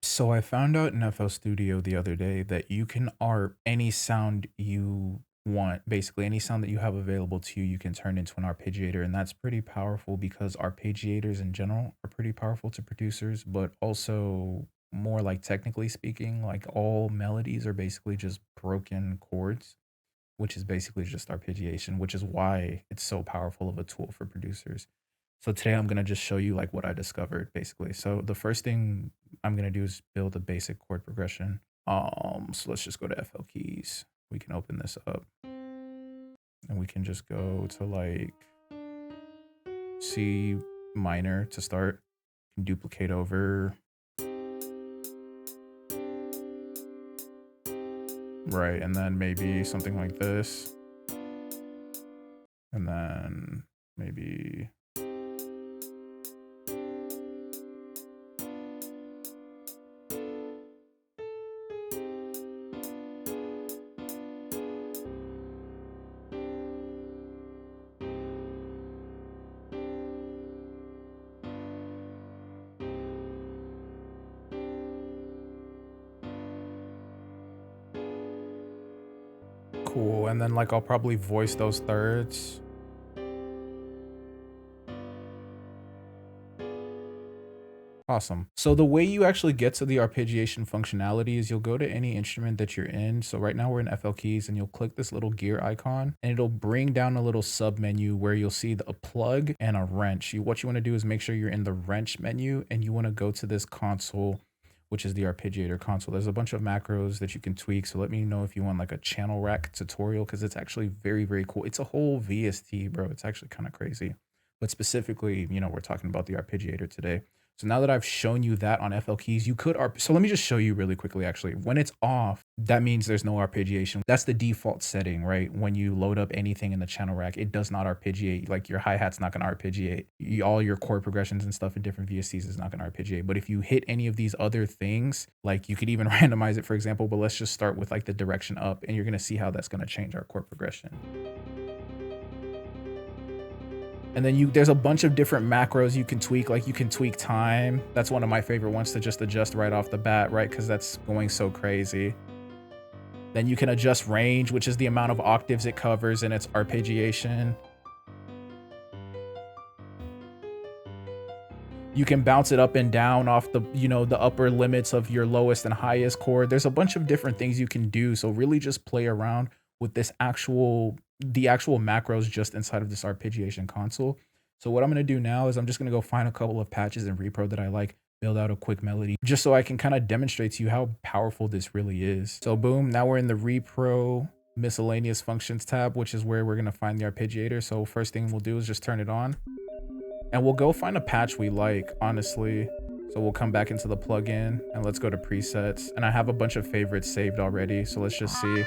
So I found out in FL Studio the other day that you can ARP any sound you want. Basically, any sound that you have available to you, you can turn into an arpeggiator. And that's pretty powerful because arpeggiators in general are pretty powerful to producers, but also more like technically speaking, like all melodies are basically just broken chords, which is basically just arpeggiation, which is why it's so powerful of a tool for producers. So today I'm gonna just show you like what I discovered basically. So the first thing I'm gonna do is build a basic chord progression. So let's just go to FL keys. We can open this up and we can just go to like C minor to start. Can duplicate over. Right, and then maybe something like this. And then maybe cool. And then like I'll probably voice those thirds. Awesome. So the way you actually get to the arpeggiation functionality is you'll go to any instrument that you're in. So right now we're in FL keys and you'll click this little gear icon and it'll bring down a little sub menu where you'll see a plug and a wrench. What you want to do is make sure you're in the wrench menu and you want to go to this console, which is the arpeggiator console. There's a bunch of macros that you can tweak. So let me know if you want like a channel rack tutorial because it's actually very, very cool. It's a whole VST, bro. It's actually kind of crazy. But specifically, we're talking about the arpeggiator today. So now that I've shown you that on FL keys, you could so let me just show you really quickly actually. When it's off, that means there's no arpeggiation. That's the default setting, right? When you load up anything in the channel rack, it does not arpeggiate. Like your hi-hat's not going to arpeggiate. All your chord progressions and stuff in different VSTs is not going to arpeggiate. But if you hit any of these other things, like you could even randomize it, for example, but let's just start with like the direction up and you're going to see how that's going to change our chord progression. And then there's a bunch of different macros you can tweak. Like you can tweak time. That's one of my favorite ones to just adjust right off the bat, right? Because that's going so crazy. Then you can adjust range, which is the amount of octaves it covers in its arpeggiation. You can bounce it up and down off the upper limits of your lowest and highest chord. There's a bunch of different things you can do. So really just play around with the actual macros just inside of this arpeggiation console. So what I'm going to do now is I'm just going to go find a couple of patches in repro that I like, build out a quick melody just so I can kind of demonstrate to you how powerful this really is. So boom, now we're in the repro miscellaneous functions tab, which is where we're going to find the arpeggiator. So first thing we'll do is just turn it on and we'll go find a patch we like, honestly. So we'll come back into the plugin and let's go to presets. And I have a bunch of favorites saved already. So let's just see.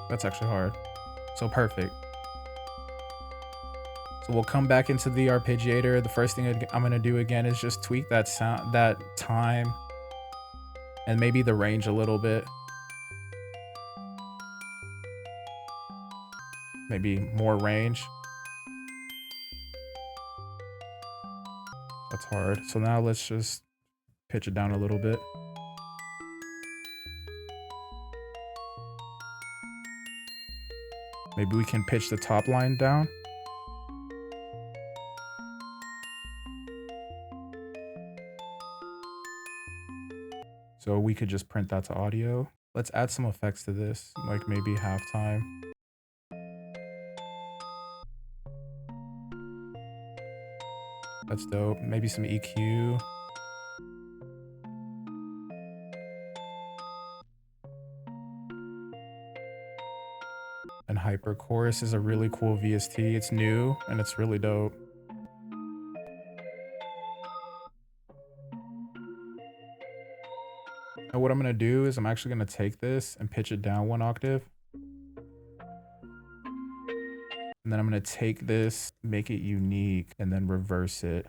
That's actually hard. So perfect. So we'll come back into the arpeggiator. The first thing I'm going to do again is just tweak that sound, that time, and maybe the range a little bit. Maybe more range. That's hard. So now let's just pitch it down a little bit. Maybe we can pitch the top line down. So we could just print that to audio. Let's add some effects to this, like maybe halftime. That's dope. Maybe some EQ. And Hyper Chorus is a really cool VST. It's new and it's really dope. And what I'm going to do is I'm actually going to take this and pitch it down one octave. And then I'm going to take this, make it unique, and then reverse it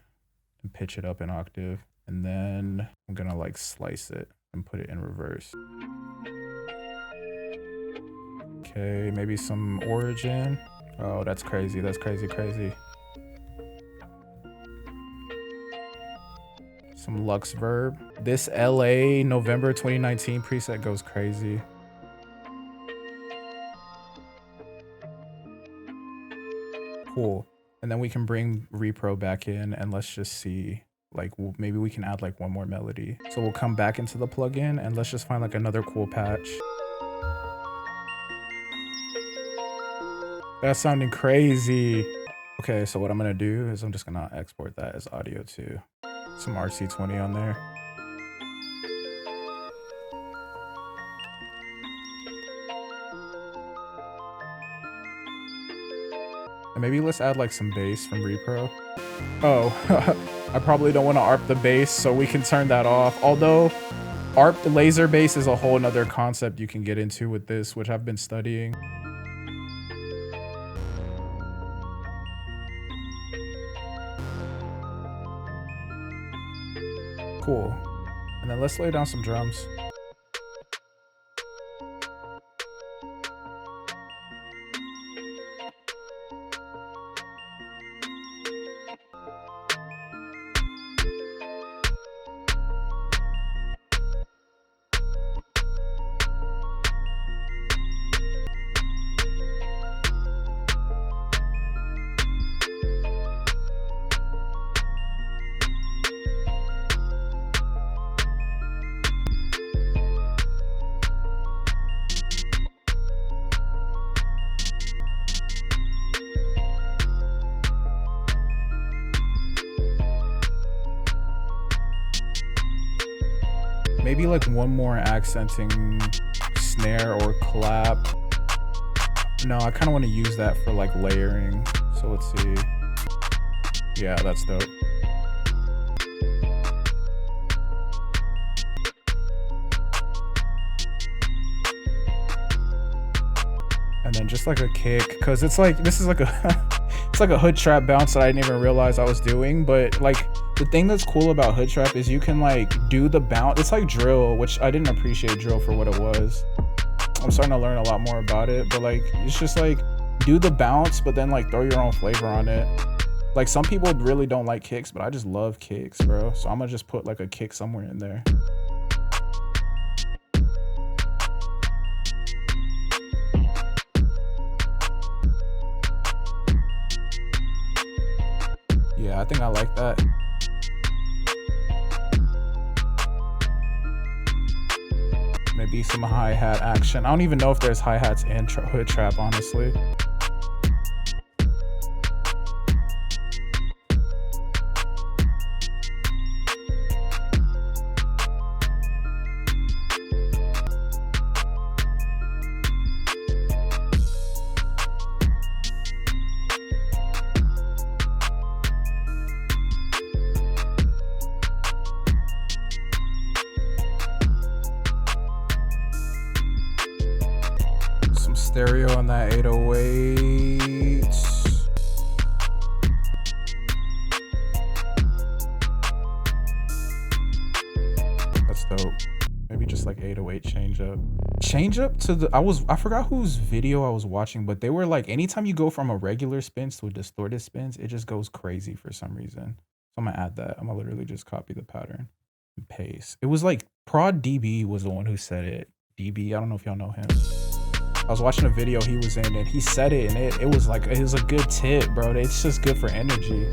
and pitch it up an octave. And then I'm going to like slice it and put it in reverse. Okay, maybe some origin. Oh, that's crazy. That's crazy, crazy. Some Lux Verb. This LA November 2019 preset goes crazy. Cool. And then we can bring repro back in and let's just see, like, maybe we can add like one more melody. So we'll come back into the plugin and let's just find like another cool patch. That's sounding crazy. Okay, so what I'm gonna do is I'm just gonna export that as audio too. Some RC20 on there. And maybe let's add like some bass from repro. Oh, I probably don't want to ARP the bass, so we can turn that off. Although ARP the laser bass is a whole nother concept you can get into with this, which I've been studying. Cool. And then let's lay down some drums. Maybe like one more accenting snare or clap. No, I kind of want to use that for like layering. So let's see. Yeah, that's dope. And then just like a kick, because it's like, this is like a it's like a hood trap bounce that I didn't even realize I was doing. But like the thing that's cool about hood trap is you can like do the bounce. It's like drill, which I didn't appreciate drill for what it was. I'm starting to learn a lot more about it, but like it's just like do the bounce but then like throw your own flavor on it. Like some people really don't like kicks, but I just love kicks, bro. So I'm gonna just put like a kick somewhere in there. Yeah, I think I like that. Maybe some hi-hat action. I don't even know if there's hi-hats in hood trap, honestly. Stereo on that 808. That's dope. Maybe just like 808 change up to the I forgot whose video I was watching, but they were like anytime you go from a regular spins to a distorted spins, it just goes crazy for some reason. So I'm gonna add that. I'm gonna literally just copy the pattern and paste. It was like Prod DB was the one who said it. DB, I don't know if y'all know him. I was watching a video he was in and he said it, and it was like, it was a good tip, bro. It's just good for energy.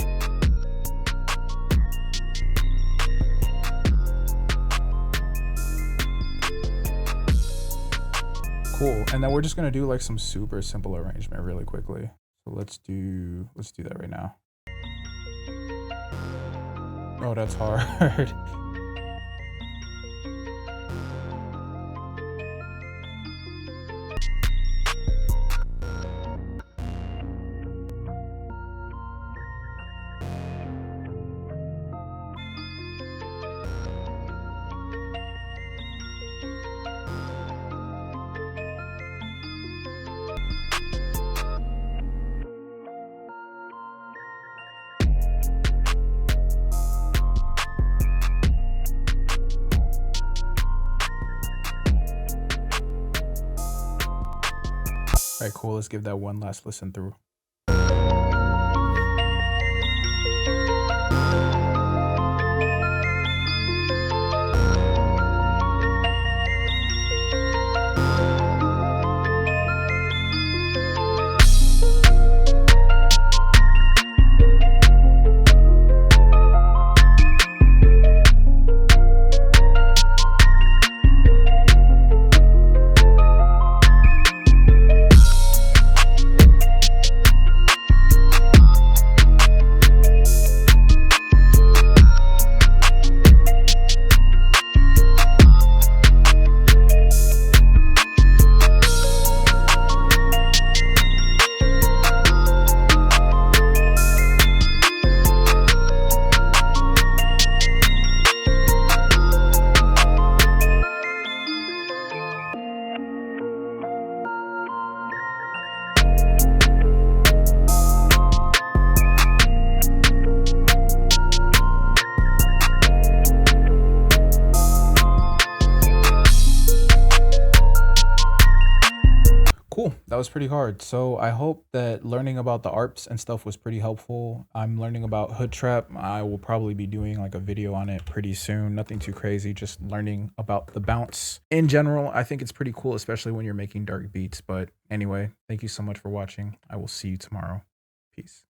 Cool. And then we're just gonna do like some super simple arrangement really quickly. So let's do that right now. Oh, that's hard. All right, cool. Let's give that one last listen through. that was pretty hard. So I hope that learning about the ARPs and stuff was pretty helpful. I'm learning about hood trap. I will probably be doing like a video on it pretty soon. Nothing too crazy, just learning about the bounce. In general, I think it's pretty cool, especially when you're making dark beats. But anyway, thank you so much for watching. I will see you tomorrow. Peace.